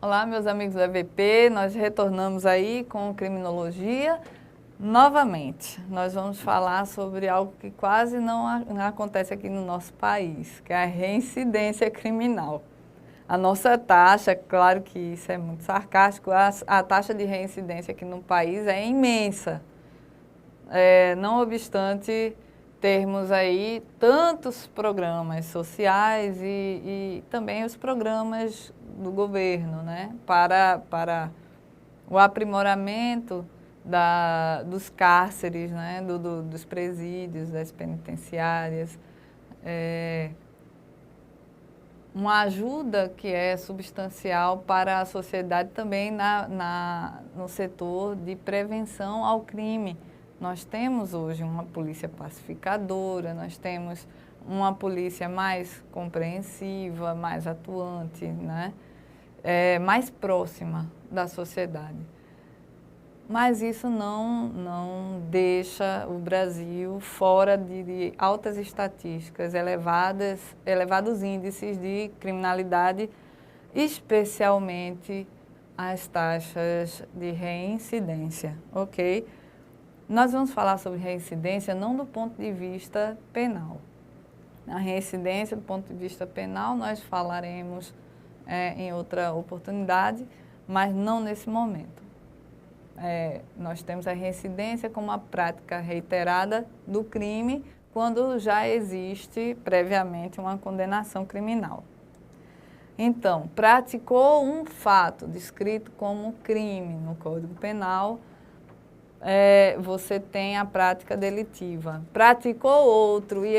Olá, meus amigos do EVP, nós retornamos aí com criminologia. Novamente, nós vamos falar sobre algo que quase não acontece aqui no nosso país, que é a reincidência criminal. A nossa taxa, claro que isso é muito sarcástico, a taxa de reincidência aqui no país é imensa. Não obstante termos aí tantos programas sociais e também os programas do governo, né, para o aprimoramento dos cárceres, né, dos presídios, das penitenciárias, uma ajuda que é substancial para a sociedade também no setor de prevenção ao crime. Nós temos hoje uma polícia pacificadora, nós temos uma polícia mais compreensiva, mais atuante, né? Mais próxima da sociedade. Mas isso não deixa o Brasil fora de altas estatísticas, elevados índices de criminalidade, especialmente as taxas de reincidência, ok? Nós vamos falar sobre reincidência não do ponto de vista penal. A reincidência do ponto de vista penal nós falaremos em outra oportunidade, mas não nesse momento. Nós temos a reincidência como uma prática reiterada do crime quando já existe previamente uma condenação criminal. Então, praticou um fato descrito como crime no Código Penal, você tem a prática delitiva. Praticou outro e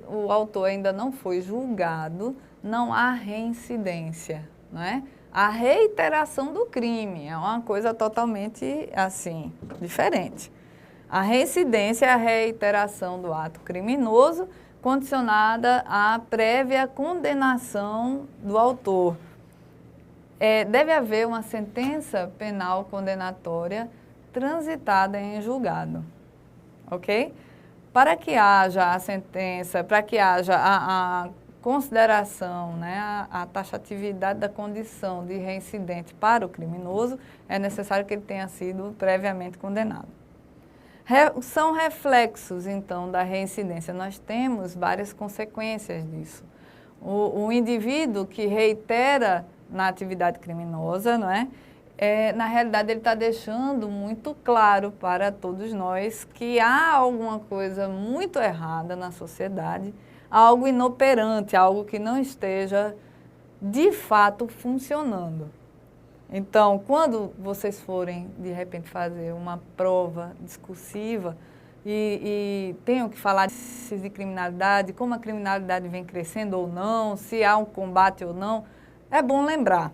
o autor ainda não foi julgado, não há reincidência, não é? A reiteração do crime é uma coisa totalmente, assim, diferente. A reincidência é a reiteração do ato criminoso condicionada à prévia condenação do autor. Deve haver uma sentença penal condenatória transitada em julgado, ok? Para que haja a sentença, para que haja a consideração, né, a taxatividade da condição de reincidente para o criminoso, é necessário que ele tenha sido previamente condenado. São reflexos, então, da reincidência. Nós temos várias consequências disso. O indivíduo que reitera na atividade criminosa, não é? Na realidade, ele está deixando muito claro para todos nós que há alguma coisa muito errada na sociedade, algo inoperante, algo que não esteja, de fato, funcionando. Então, quando vocês forem, de repente, fazer uma prova discursiva e tenham que falar de criminalidade, como a criminalidade vem crescendo ou não, se há um combate ou não, é bom lembrar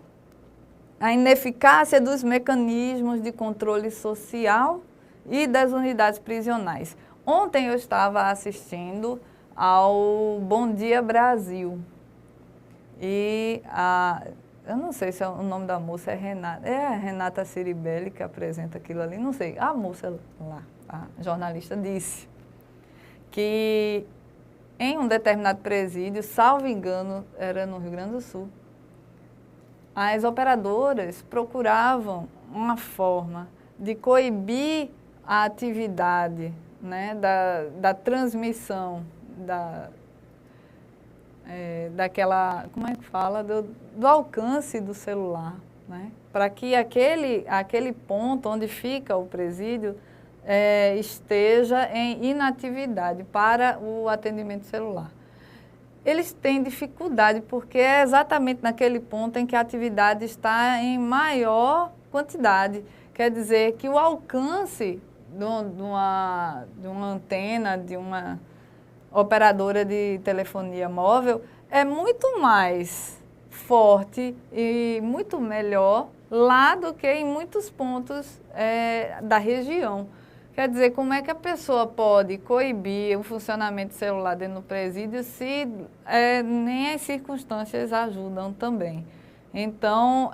a ineficácia dos mecanismos de controle social e das unidades prisionais. Ontem eu estava assistindo ao Bom Dia Brasil e eu não sei se o nome da moça é Renata, a Renata Ciribelli que apresenta aquilo ali, não sei, a moça lá, a jornalista disse que em um determinado presídio, salvo engano, era no Rio Grande do Sul, as operadoras procuravam uma forma de coibir a atividade, né, da transmissão, daquela, como é que fala, do alcance do celular, né, para que aquele ponto onde fica o presídio esteja em inatividade para o atendimento celular. Eles têm dificuldade porque é exatamente naquele ponto em que a atividade está em maior quantidade. Quer dizer que o alcance de uma antena, de uma operadora de telefonia móvel é muito mais forte e muito melhor lá do que em muitos pontos da região. Quer dizer, como é que a pessoa pode coibir o funcionamento celular dentro do presídio se nem as circunstâncias ajudam também? Então,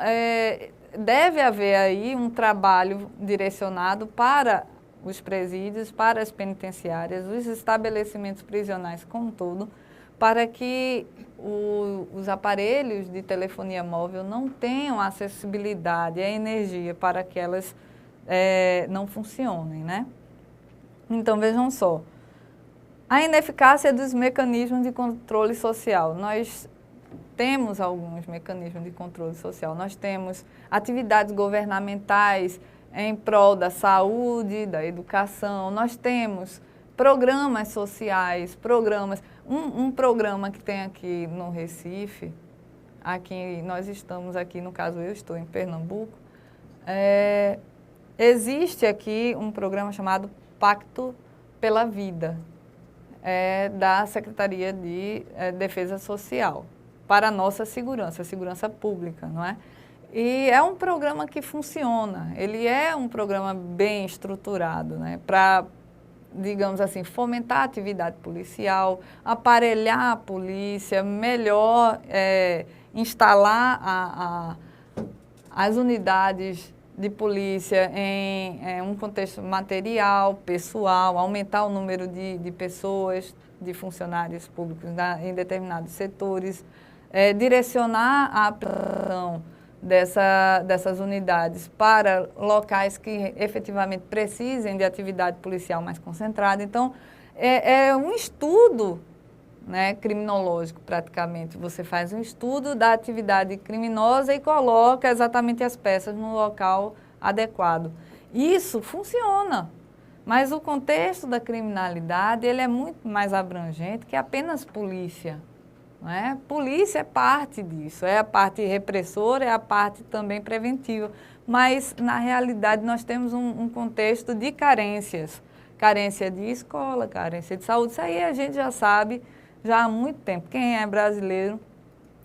deve haver aí um trabalho direcionado para os presídios, para as penitenciárias, os estabelecimentos prisionais como um todo, para que os aparelhos de telefonia móvel não tenham acessibilidade à energia para que elas não funcionem, né? Então, vejam só, a ineficácia dos mecanismos de controle social. Nós temos alguns mecanismos de controle social. Nós temos atividades governamentais em prol da saúde, da educação. Nós temos programas sociais, programas. Um programa que tem aqui no Recife, aqui nós estamos aqui, no caso eu estou em Pernambuco, existe aqui um programa chamado Pacto pela Vida, da Secretaria de Defesa Social, para a nossa segurança pública, não é? E é um programa que funciona, ele é um programa bem estruturado, né? Para, digamos assim, fomentar a atividade policial, aparelhar a polícia, melhor instalar as unidades de polícia em um contexto material, pessoal, aumentar o número de pessoas, de funcionários públicos em determinados setores, direcionar a aplicação dessas unidades para locais que efetivamente precisem de atividade policial mais concentrada. Então, é um estudo, né, criminológico praticamente. Você faz um estudo da atividade criminosa e coloca exatamente as peças no local adequado. Isso funciona, mas o contexto da criminalidade ele é muito mais abrangente que apenas polícia. Não é? Polícia é parte disso, é a parte repressora, é a parte também preventiva. Mas, na realidade, nós temos um contexto de carências. Carência de escola, carência de saúde. Isso aí a gente já sabe já há muito tempo. Quem é brasileiro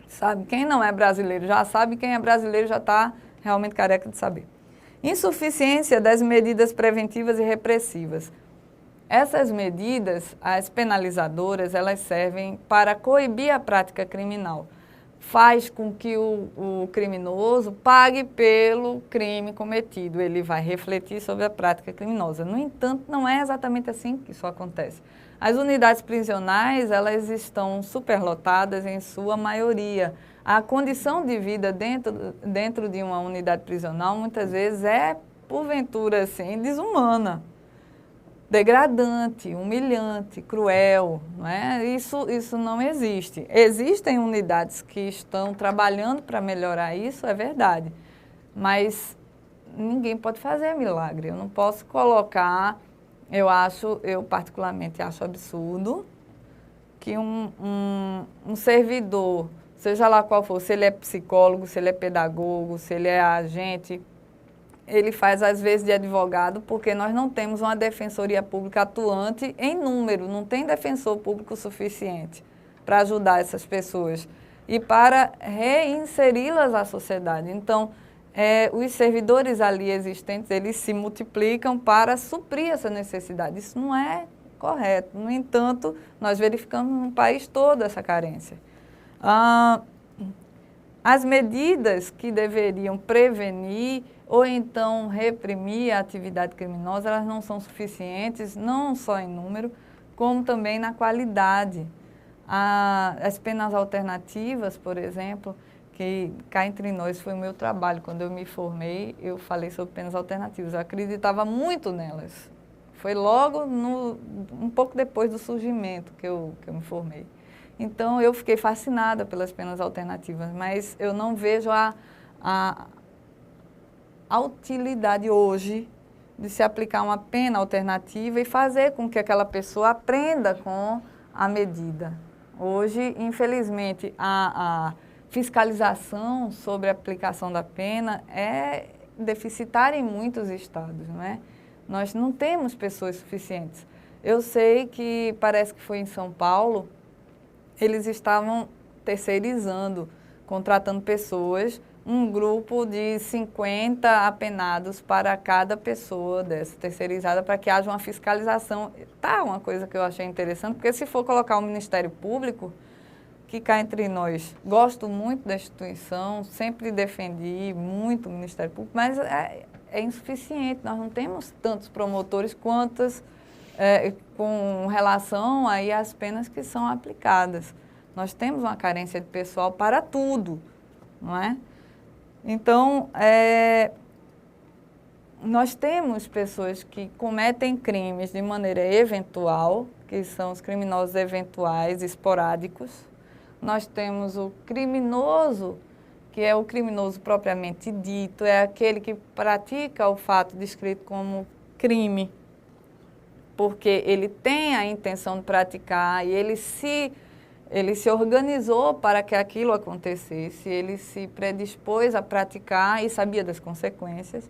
sabe. Quem não é brasileiro já sabe. Quem é brasileiro já está realmente careca de saber. Insuficiência das medidas preventivas e repressivas. Essas medidas, as penalizadoras, elas servem para coibir a prática criminal. Faz com que o criminoso pague pelo crime cometido. Ele vai refletir sobre a prática criminosa. No entanto, não é exatamente assim que isso acontece. As unidades prisionais, elas estão superlotadas em sua maioria. A condição de vida dentro de uma unidade prisional, muitas vezes, é, porventura, assim, desumana. Degradante, humilhante, cruel, não é? Isso não existe. Existem unidades que estão trabalhando para melhorar isso, é verdade, mas ninguém pode fazer milagre. Eu não posso colocar, eu particularmente acho absurdo que um servidor, seja lá qual for, se ele é psicólogo, se ele é pedagogo, se ele é agente, ele faz às vezes de advogado, porque nós não temos uma defensoria pública atuante em número, não tem defensor público suficiente para ajudar essas pessoas e para reinseri-las à sociedade. Então, os servidores ali existentes, eles se multiplicam para suprir essa necessidade. Isso não é correto. No entanto, nós verificamos no país todo essa carência. As medidas que deveriam prevenir ou então reprimir a atividade criminosa, elas não são suficientes, não só em número, como também na qualidade. As penas alternativas, por exemplo, que cá entre nós foi o meu trabalho. Quando eu me formei, eu falei sobre penas alternativas. Eu acreditava muito nelas. Foi logo um pouco depois do surgimento que eu me formei. Então, eu fiquei fascinada pelas penas alternativas, mas eu não vejo a utilidade hoje de se aplicar uma pena alternativa e fazer com que aquela pessoa aprenda com a medida. Hoje, infelizmente, a fiscalização sobre a aplicação da pena é deficitária em muitos estados, não é? Nós não temos pessoas suficientes. Eu sei que, parece que foi em São Paulo, eles estavam terceirizando, contratando pessoas, um grupo de 50 apenados para cada pessoa dessa terceirizada, para que haja uma fiscalização. Tá, uma coisa que eu achei interessante, porque se for colocar o Ministério Público, que cá entre nós, gosto muito da instituição, sempre defendi muito o Ministério Público, mas é insuficiente, nós não temos tantos promotores quantas com relação aí às penas que são aplicadas. Nós temos uma carência de pessoal para tudo, não é? Então, nós temos pessoas que cometem crimes de maneira eventual, que são os criminosos eventuais, esporádicos. Nós temos o criminoso, que é o criminoso propriamente dito, é aquele que pratica o fato descrito como crime, porque ele tem a intenção de praticar e ele se organizou para que aquilo acontecesse, ele se predispôs a praticar e sabia das consequências.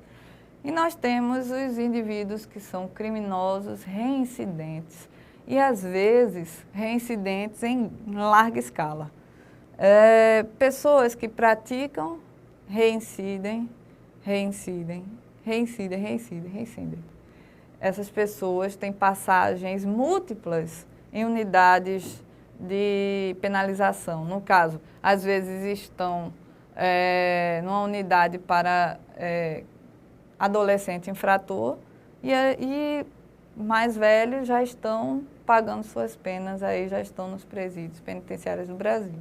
E nós temos os indivíduos que são criminosos reincidentes e, às vezes, reincidentes em larga escala. Pessoas que praticam, reincidem. Essas pessoas têm passagens múltiplas em unidades de penalização. No caso, às vezes estão numa unidade para adolescente infrator e mais velhos já estão pagando suas penas, aí já estão nos presídios penitenciários do Brasil.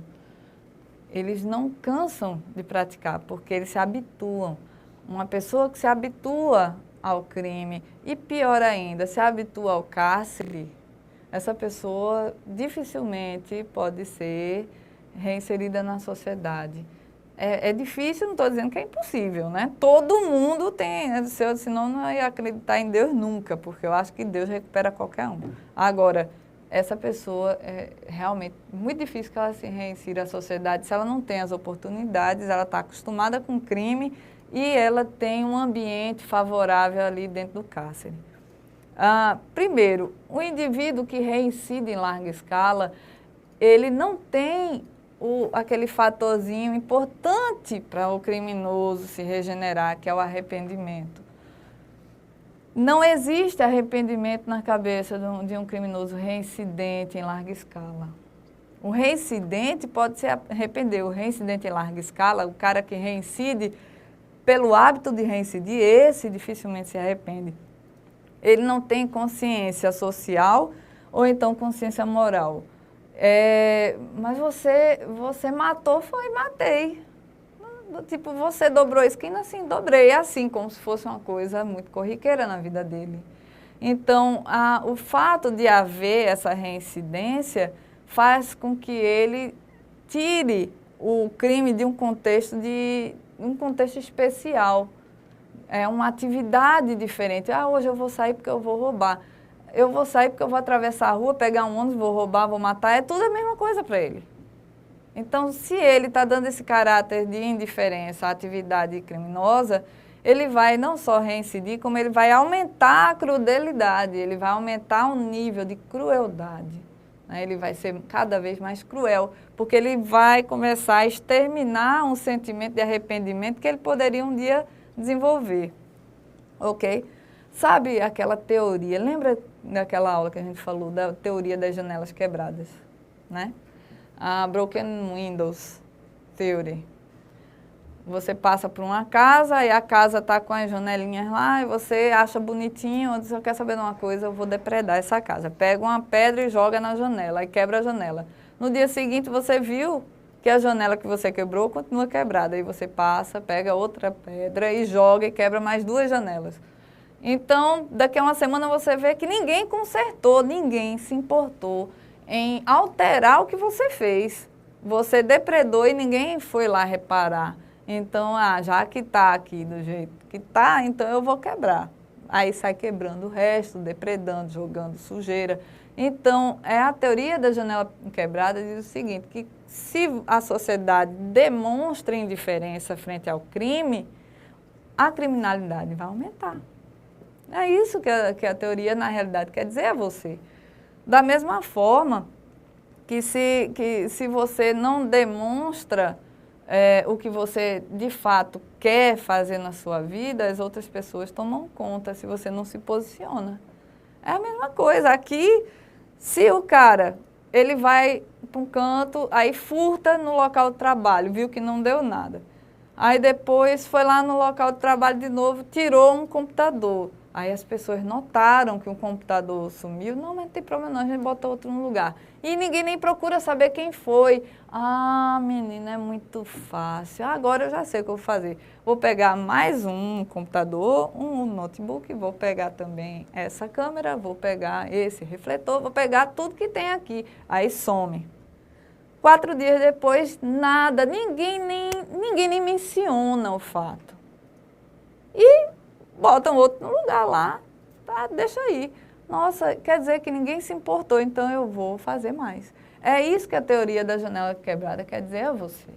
Eles não cansam de praticar, porque eles se habituam. Uma pessoa que se habitua ao crime e, pior ainda, se habitua ao cárcere, essa pessoa dificilmente pode ser reinserida na sociedade. É difícil, não estou dizendo que é impossível, né? Todo mundo tem, senão não ia acreditar em Deus nunca, porque eu acho que Deus recupera qualquer um. Agora, essa pessoa é realmente muito difícil que ela se reinsira à sociedade se ela não tem as oportunidades, ela está acostumada com o crime e ela tem um ambiente favorável ali dentro do cárcere. Primeiro, o indivíduo que reincide em larga escala, ele não tem aquele fatorzinho importante para o criminoso se regenerar, que é o arrependimento. Não existe arrependimento na cabeça de um criminoso reincidente em larga escala. O reincidente pode se arrepender. O reincidente em larga escala, o cara que reincide pelo hábito de reincidir, esse dificilmente se arrepende. Ele não tem consciência social ou então consciência moral. Mas você matou, matei. Tipo, você dobrou a esquina, assim, dobrei. Assim, como se fosse uma coisa muito corriqueira na vida dele. Então, o fato de haver essa reincidência faz com que ele tire o crime de um contexto especial. É uma atividade diferente. Hoje eu vou sair porque eu vou roubar. Eu vou sair porque eu vou atravessar a rua, pegar um ônibus, vou roubar, vou matar. É tudo a mesma coisa para ele. Então, se ele está dando esse caráter de indiferença à atividade criminosa, ele vai não só reincidir, como ele vai aumentar a crudelidade, ele vai aumentar o nível de crueldade. Né? Ele vai ser cada vez mais cruel, porque ele vai começar a exterminar um sentimento de arrependimento que ele poderia um dia desenvolver. Ok? Sabe aquela teoria, lembra daquela aula que a gente falou, da teoria das janelas quebradas, né? A Broken Windows Theory. Você passa por uma casa e a casa está com as janelinhas lá e você acha bonitinho, diz, eu quero saber de uma coisa, eu vou depredar essa casa. Pega uma pedra e joga na janela, e quebra a janela. No dia seguinte você viu que a janela que você quebrou continua quebrada. Aí você passa, pega outra pedra e joga e quebra mais 2 janelas. Então, daqui a uma semana você vê que ninguém consertou, ninguém se importou em alterar o que você fez. Você depredou e ninguém foi lá reparar. Então, já que está aqui do jeito que está, então eu vou quebrar. Aí sai quebrando o resto, depredando, jogando sujeira. Então, a teoria da janela quebrada diz o seguinte, que se a sociedade demonstra indiferença frente ao crime, a criminalidade vai aumentar. É isso que a teoria, na realidade, quer dizer a você. Da mesma forma que se você não demonstra o que você, de fato, quer fazer na sua vida, as outras pessoas tomam conta se você não se posiciona. É a mesma coisa. Aqui, se o cara, ele vai para um canto, aí furta no local de trabalho, viu que não deu nada. Aí depois foi lá no local de trabalho de novo, tirou um computador. Aí as pessoas notaram que um computador sumiu. Não, mas não tem problema não, a gente bota outro no lugar. E ninguém nem procura saber quem foi. Ah, menina, é muito fácil. Agora eu já sei o que eu vou fazer. Vou pegar mais um computador, um notebook, vou pegar também essa câmera, vou pegar esse refletor, vou pegar tudo que tem aqui. Aí some. 4 dias depois, nada, ninguém nem menciona o fato. E botam outro no lugar lá, tá, deixa aí. Nossa, quer dizer que ninguém se importou, então eu vou fazer mais. É isso que a teoria da janela quebrada quer dizer a você.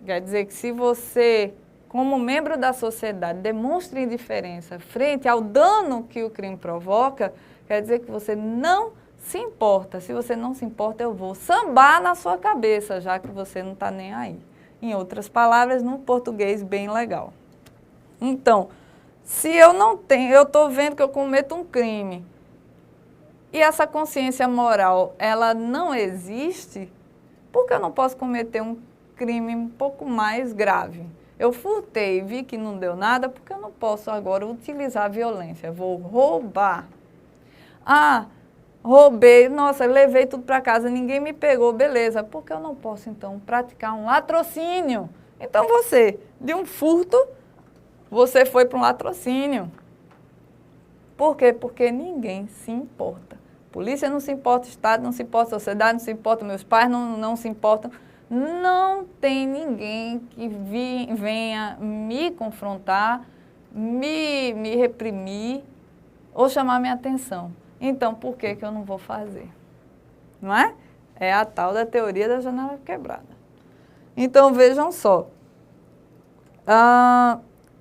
Quer dizer que se você, como membro da sociedade, demonstra indiferença frente ao dano que o crime provoca, quer dizer que você não se importa. Se você não se importa, eu vou sambar na sua cabeça, já que você não está nem aí. Em outras palavras, num português bem legal. Então, se eu não tenho, eu estou vendo que eu cometo um crime e essa consciência moral, ela não existe, por que eu não posso cometer um crime um pouco mais grave? Eu furtei, vi que não deu nada, porque eu não posso agora utilizar a violência, vou roubar. Ah, roubei, nossa, levei tudo para casa, ninguém me pegou, beleza, por que eu não posso então praticar um latrocínio? Então você, de um furto, você foi para um latrocínio. Por quê? Porque ninguém se importa. Polícia não se importa, Estado não se importa, sociedade não se importa, meus pais não se importam. Não tem ninguém que venha me confrontar, me reprimir ou chamar minha atenção. Então, por que eu não vou fazer? Não é? É a tal da teoria da janela quebrada. Então, vejam só.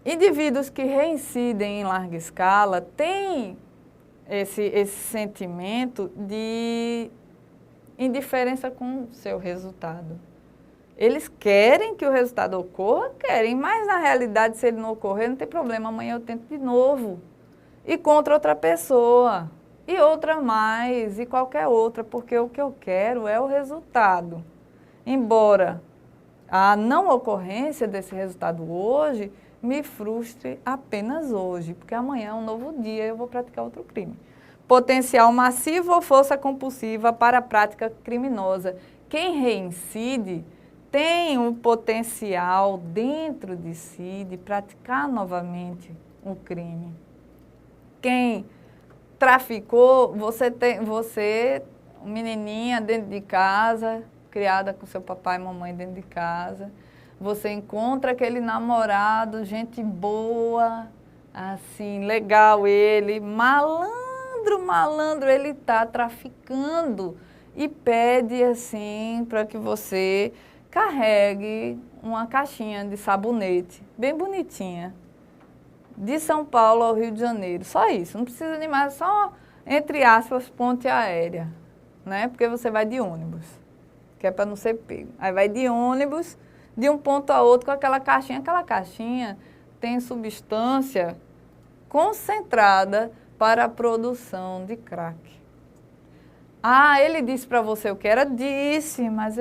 Indivíduos que reincidem em larga escala têm esse sentimento de indiferença com o seu resultado. Eles querem que o resultado ocorra, querem, mas na realidade, se ele não ocorrer, não tem problema, amanhã eu tento de novo. E contra outra pessoa, e outra mais, e qualquer outra, porque o que eu quero é o resultado. Embora a não ocorrência desse resultado hoje me frustre apenas hoje, porque amanhã é um novo dia e eu vou praticar outro crime. Potencial massivo ou força compulsiva para a prática criminosa. Quem reincide tem um potencial dentro de si de praticar novamente um crime. Quem traficou, você, menininha dentro de casa, criada com seu papai e mamãe dentro de casa, você encontra aquele namorado, gente boa, assim, legal ele, malandro, ele está traficando e pede, assim, para que você carregue uma caixinha de sabonete, bem bonitinha, de São Paulo ao Rio de Janeiro. Só isso, não precisa de mais, só, entre aspas, ponte aérea, né? Porque você vai de ônibus, que é para não ser pego. Aí vai de ônibus, de um ponto a outro com aquela caixinha tem substância concentrada para a produção de crack. Ah, ele disse para você o que era? Disse, mas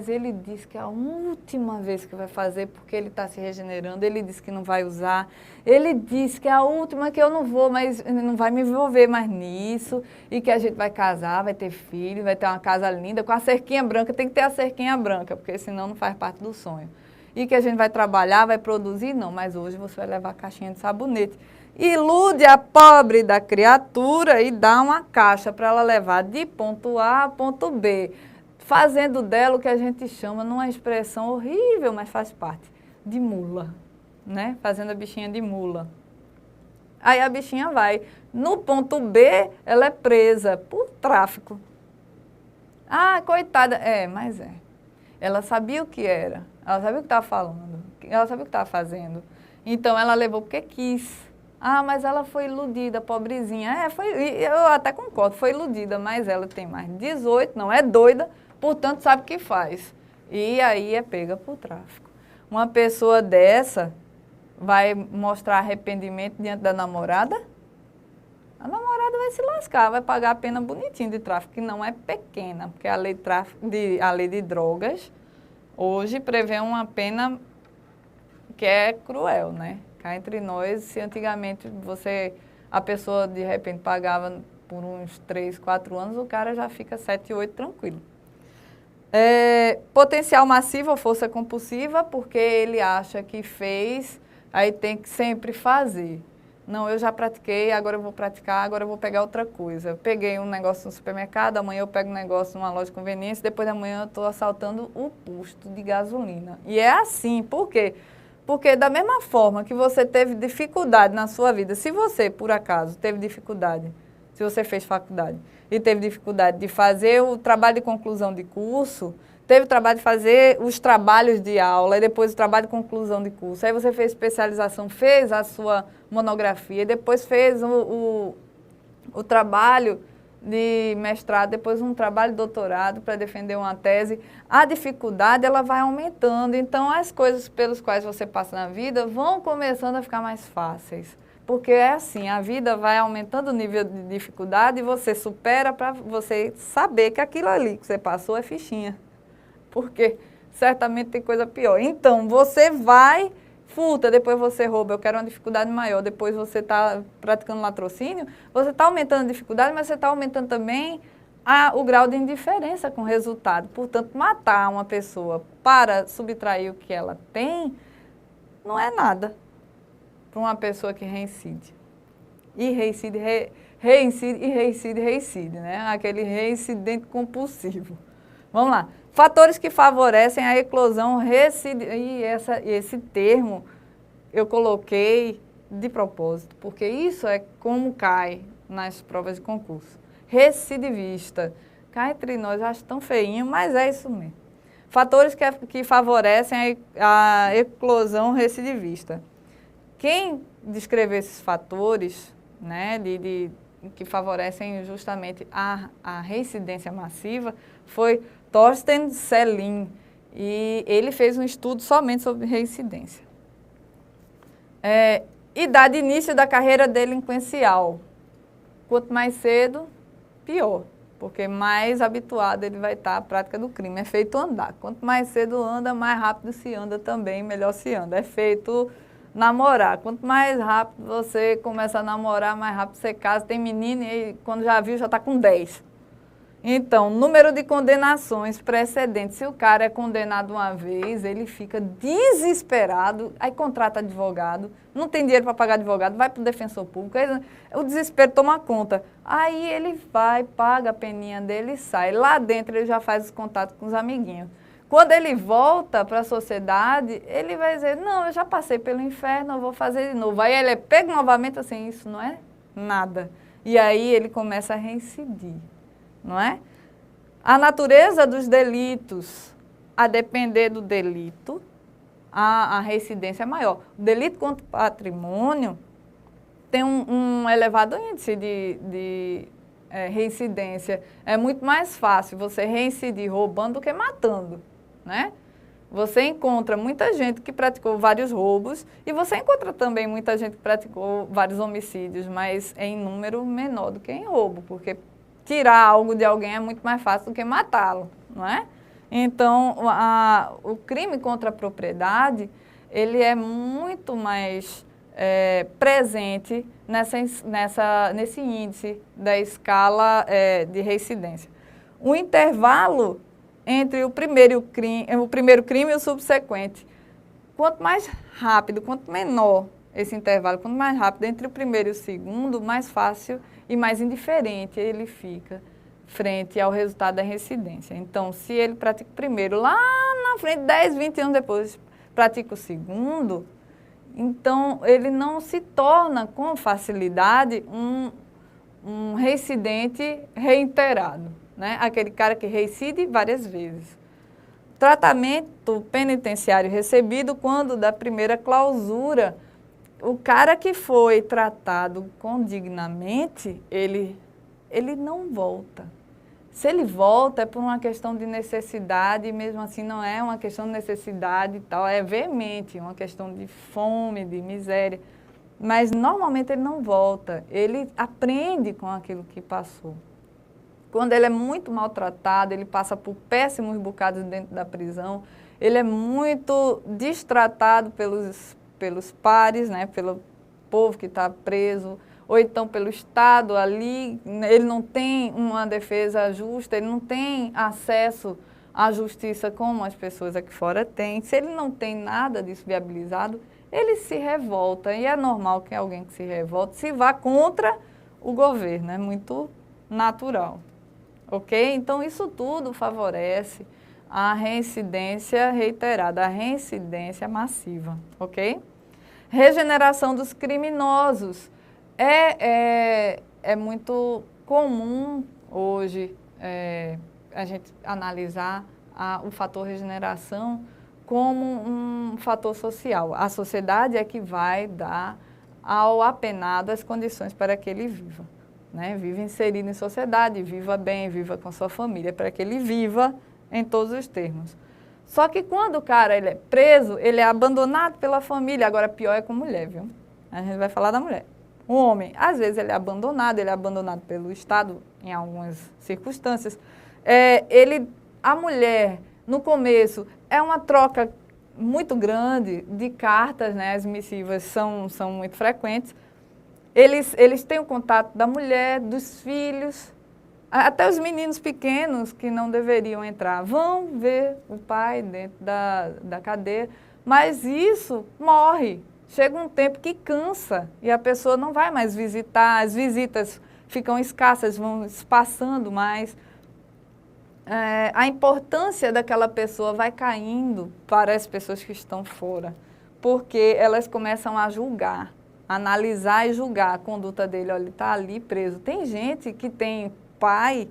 ele disse que é a última vez que vai fazer porque ele está se regenerando, ele disse que não vai usar, ele disse que é a última que eu não vou, mas não vai me envolver mais nisso, e que a gente vai casar, vai ter filho, vai ter uma casa linda, com a cerquinha branca, tem que ter a cerquinha branca, porque senão não faz parte do sonho. E que a gente vai trabalhar, vai produzir, não, mas hoje você vai levar a caixinha de sabonete. Ilude a pobre da criatura e dá uma caixa para ela levar de ponto A a ponto B, fazendo dela o que a gente chama, numa expressão horrível, mas faz parte, de mula, né? Fazendo a bichinha de mula. Aí a bichinha vai. No ponto B, ela é presa por tráfico. Ah, coitada. Mas é. Ela sabia o que era, ela sabia o que estava falando, ela sabia o que estava fazendo. Então, ela levou porque quis. Ah, mas ela foi iludida, pobrezinha. Eu até concordo, foi iludida, mas ela tem mais de 18, não é doida, portanto sabe o que faz. E aí é pega por tráfico. Uma pessoa dessa vai mostrar arrependimento diante da namorada? A namorada vai se lascar, vai pagar a pena bonitinha de tráfico, que não é pequena, porque a lei de drogas hoje prevê uma pena que é cruel, né? Cá entre nós, se antigamente a pessoa de repente pagava por uns 3, 4 anos, o cara já fica 7, 8 tranquilo. Potencial massivo ou força compulsiva, porque ele acha que fez, aí tem que sempre fazer. Não, eu já pratiquei, agora eu vou praticar, agora eu vou pegar outra coisa. Eu peguei um negócio no supermercado, amanhã eu pego um negócio numa loja de conveniência, depois da manhã eu estou assaltando o posto de gasolina. E é assim, por quê? Porque da mesma forma que você teve dificuldade na sua vida, se você, por acaso, teve dificuldade, se você fez faculdade e teve dificuldade de fazer o trabalho de conclusão de curso, teve o trabalho de fazer os trabalhos de aula e depois o trabalho de conclusão de curso. Aí você fez especialização, fez a sua monografia, depois fez o trabalho de mestrado, depois um trabalho de doutorado para defender uma tese. A dificuldade ela vai aumentando, então as coisas pelas quais você passa na vida vão começando a ficar mais fáceis. Porque é assim, a vida vai aumentando o nível de dificuldade e você supera para você saber que aquilo ali que você passou é fichinha. Porque certamente tem coisa pior. Então, você vai, furta, depois você rouba, eu quero uma dificuldade maior, depois você está praticando latrocínio, você está aumentando a dificuldade, mas você está aumentando também o grau de indiferença com o resultado. Portanto, matar uma pessoa para subtrair o que ela tem, não é nada para uma pessoa que reincide. E reincide, reincide, e reincide, reincide, né? Aquele reincidente compulsivo. Vamos lá. Fatores que favorecem a eclosão recidiva. E esse termo eu coloquei de propósito, porque isso é como cai nas provas de concurso. Recidivista. Cá entre nós, eu acho tão feinho, mas é isso mesmo. Fatores que favorecem a eclosão recidivista. Quem descreveu esses fatores, né, que favorecem justamente a reincidência massiva foi Thorsten Selin, e ele fez um estudo somente sobre reincidência. Idade de início da carreira delinquencial. Quanto mais cedo, pior, porque mais habituado ele vai estar à prática do crime. É feito andar. Quanto mais cedo anda, mais rápido se anda também, melhor se anda. É feito namorar. Quanto mais rápido você começa a namorar, mais rápido você casa. Tem menino e quando já viu, já está com 10. Então, número de condenações precedentes. Se o cara é condenado uma vez, ele fica desesperado, aí contrata advogado, não tem dinheiro para pagar advogado, vai para o defensor público, o desespero toma conta. Aí ele vai, paga a peninha dele e sai. Lá dentro ele já faz os contatos com os amiguinhos. Quando ele volta para a sociedade, ele vai dizer, não, eu já passei pelo inferno, eu vou fazer de novo. Aí ele é pego novamente assim, isso não é nada. E aí ele começa a reincidir. Não é? A natureza dos delitos, a depender do delito, a reincidência é maior. O delito contra o patrimônio tem um elevado índice de reincidência. É muito mais fácil você reincidir roubando do que matando, né? Você encontra muita gente que praticou vários roubos e você encontra também muita gente que praticou vários homicídios, mas em número menor do que em roubo, porque tirar algo de alguém é muito mais fácil do que matá-lo, não é? Então, o crime contra a propriedade, ele é muito mais presente nesse índice da escala de reincidência. O intervalo entre o primeiro crime e o subsequente, quanto mais rápido, quanto menor esse intervalo, quanto mais rápido entre o primeiro e o segundo, mais fácil e mais indiferente ele fica frente ao resultado da reincidência. Então, se ele pratica o primeiro, lá na frente, 10, 20 anos depois, pratica o segundo, então ele não se torna com facilidade um reincidente reiterado, né? Aquele cara que reincide várias vezes. Tratamento penitenciário recebido quando da primeira clausura. O cara que foi tratado condignamente, ele não volta. Se ele volta é por uma questão de necessidade, e mesmo assim não é uma questão de necessidade e tal, é veemente, uma questão de fome, de miséria. Mas normalmente ele não volta, ele aprende com aquilo que passou. Quando ele é muito maltratado, ele passa por péssimos bocados dentro da prisão, ele é muito destratado pelos pares, né, pelo povo que está preso, ou então pelo Estado ali, ele não tem uma defesa justa, ele não tem acesso à justiça como as pessoas aqui fora têm. Se ele não tem nada disso viabilizado, ele se revolta, e é normal que alguém que se revolte se vá contra o governo, é muito natural, ok? Então, isso tudo favorece a reincidência reiterada, a reincidência massiva, ok? Regeneração dos criminosos. É muito comum hoje a gente analisar o fator regeneração como um fator social. A sociedade é que vai dar ao apenado as condições para que ele viva, né? Viva inserido em sociedade, viva bem, viva com sua família, para que ele viva em todos os termos. Só que quando o cara ele é preso, ele é abandonado pela família. Agora, pior é com mulher, viu? A gente vai falar da mulher. O homem, às vezes, ele é abandonado pelo Estado, em algumas circunstâncias. A mulher, no começo, é uma troca muito grande de cartas, né? As missivas são muito frequentes. Eles têm o contato da mulher, dos filhos, até os meninos pequenos que não deveriam entrar vão ver o pai dentro da cadeia, mas isso morre. Chega um tempo que cansa e a pessoa não vai mais visitar, as visitas ficam escassas, vão espaçando mais. A importância daquela pessoa vai caindo para as pessoas que estão fora, porque elas começam a julgar, analisar e julgar a conduta dele. Olha, ele está ali preso. Tem gente que tem pai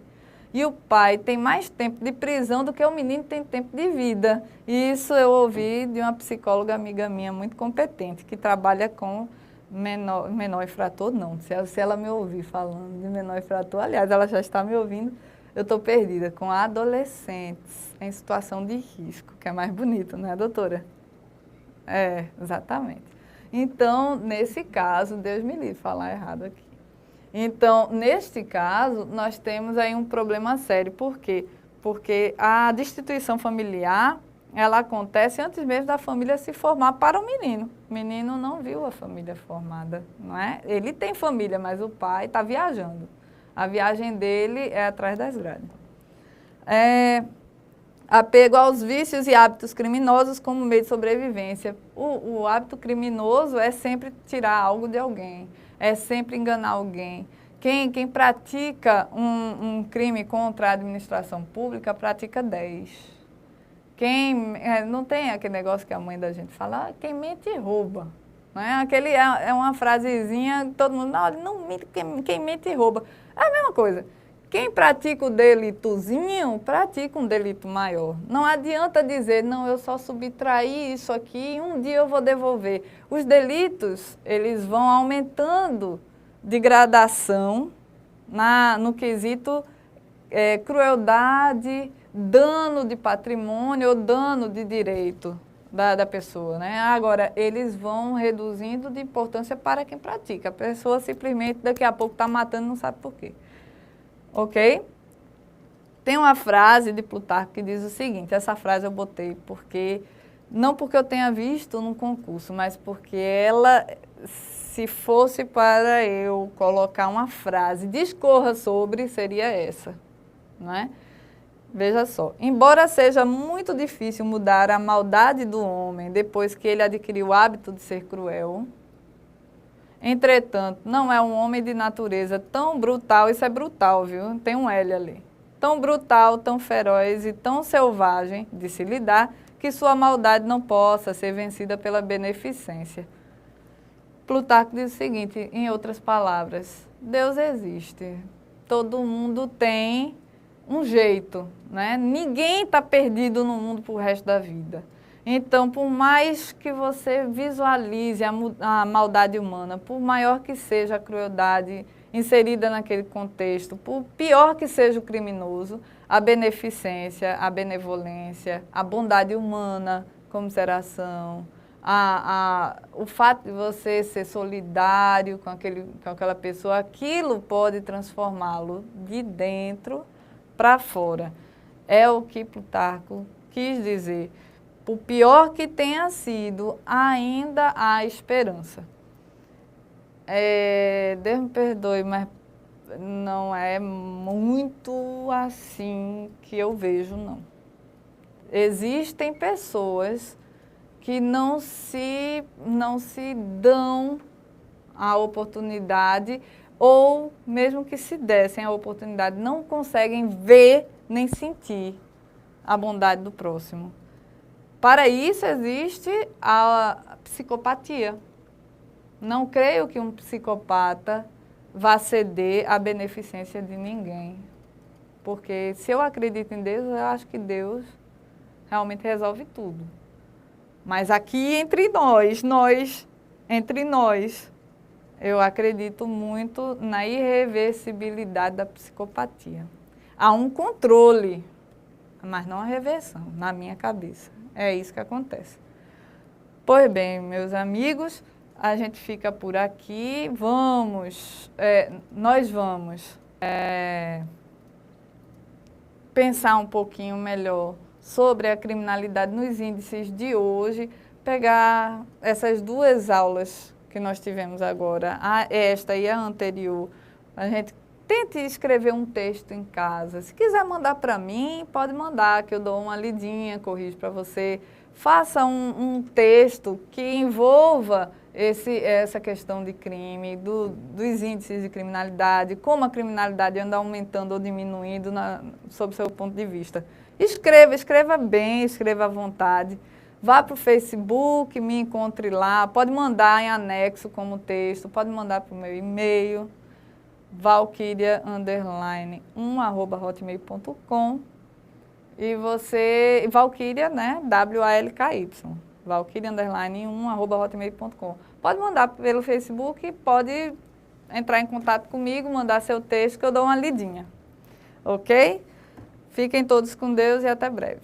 e o pai tem mais tempo de prisão do que o menino tem tempo de vida. E isso eu ouvi de uma psicóloga amiga minha muito competente, que trabalha com menor infrator, não. Se ela me ouvir falando de menor infrator, aliás, ela já está me ouvindo, eu estou perdida, com adolescentes em situação de risco, que é mais bonito, não é, doutora? Exatamente. Então, nesse caso, Deus me livre falar errado aqui. Então, neste caso, nós temos aí um problema sério. Por quê? Porque a destituição familiar, ela acontece antes mesmo da família se formar para o menino. O menino não viu a família formada, não é? Ele tem família, mas o pai está viajando. A viagem dele é atrás das grades. Apego aos vícios e hábitos criminosos como meio de sobrevivência. O hábito criminoso é sempre tirar algo de alguém, é sempre enganar alguém. Quem pratica um crime contra a administração pública pratica 10. Não tem aquele negócio que a mãe da gente fala, quem mente rouba. Não é? É uma frasezinha que todo mundo, não mente, quem mente rouba. É a mesma coisa. Quem pratica o delitozinho, pratica um delito maior. Não adianta dizer, não, eu só subtraí isso aqui e um dia eu vou devolver. Os delitos, eles vão aumentando de gradação no quesito crueldade, dano de patrimônio ou dano de direito da pessoa, né? Agora, eles vão reduzindo de importância para quem pratica. A pessoa simplesmente daqui a pouco está matando e não sabe por quê. Ok? Tem uma frase de Plutarco que diz o seguinte, essa frase eu botei não porque eu tenha visto no concurso, mas porque ela, se fosse para eu colocar uma frase, discorra sobre, seria essa, não é? Veja só, embora seja muito difícil mudar a maldade do homem depois que ele adquiriu o hábito de ser cruel, entretanto, não é um homem de natureza tão brutal, isso é brutal, viu? Tem um L ali. Tão brutal, tão feroz e tão selvagem de se lidar, que sua maldade não possa ser vencida pela beneficência. Plutarco diz o seguinte, em outras palavras, Deus existe, todo mundo tem um jeito, né? Ninguém está perdido no mundo para o resto da vida. Então, por mais que você visualize a maldade humana, por maior que seja a crueldade inserida naquele contexto, por pior que seja o criminoso, a beneficência, a benevolência, a bondade humana, comiseração, o fato de você ser solidário com aquela pessoa, aquilo pode transformá-lo de dentro para fora. É o que Plutarco quis dizer. por pior que tenha sido, ainda há esperança. Deus me perdoe, mas não é muito assim que eu vejo, não. Existem pessoas que não se dão a oportunidade, ou mesmo que se dessem a oportunidade, não conseguem ver nem sentir a bondade do próximo. Para isso existe a psicopatia. Não creio que um psicopata vá ceder à beneficência de ninguém. Porque se eu acredito em Deus, eu acho que Deus realmente resolve tudo. Mas aqui entre nós, eu acredito muito na irreversibilidade da psicopatia. Há um controle, mas não a reversão, na minha cabeça. É isso que acontece. Pois bem, meus amigos, a gente fica por aqui. Nós vamos pensar um pouquinho melhor sobre a criminalidade nos índices de hoje, pegar essas duas aulas que nós tivemos agora, esta e a anterior, a gente tente escrever um texto em casa. Se quiser mandar para mim, pode mandar, que eu dou uma lidinha, corrijo para você. Faça um texto que envolva essa questão de crime, dos índices de criminalidade, como a criminalidade anda aumentando ou diminuindo sob o seu ponto de vista. Escreva bem, escreva à vontade. Vá para o Facebook, me encontre lá, pode mandar em anexo como texto, pode mandar para o meu e-mail, valkyria_1@hotmail.com. E você, Valkyria, né? WALKY, valkyria_1@hotmail.com. Pode mandar pelo Facebook, pode entrar em contato comigo, mandar seu texto que eu dou uma lidinha. Ok? Fiquem todos com Deus e até breve.